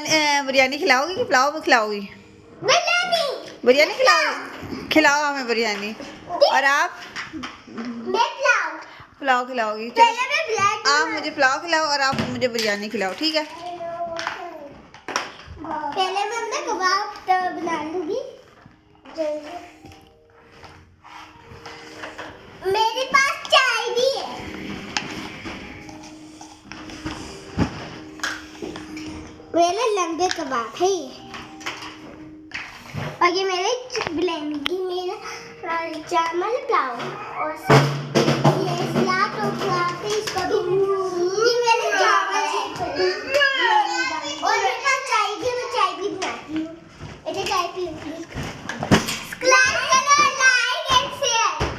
बिरयानी खिलाओगी कि पुलाव खिलाओगी? बिरयानी खिलाओगी? खिलाओ हमें बिरयानी। और आप? पुलाव खिलाओगी? चलो आप मुझे पुलाव खिलाओ और आप मुझे बिरयानी खिलाओ, ठीक है? पहले मैं कबाब तो बना लूंगी। मेरे पास चाय भी है। मेरे लंबे कबाब है ये। और ये मेरे बिरयानी, मेरा चावल पुलाव और ये सलाद और पुलाव है, इसको भी ये मेरे चावल है। और मेरे पास चाय भी, मैं चाय भी बनाती हूँ। चाय पीऊंगी।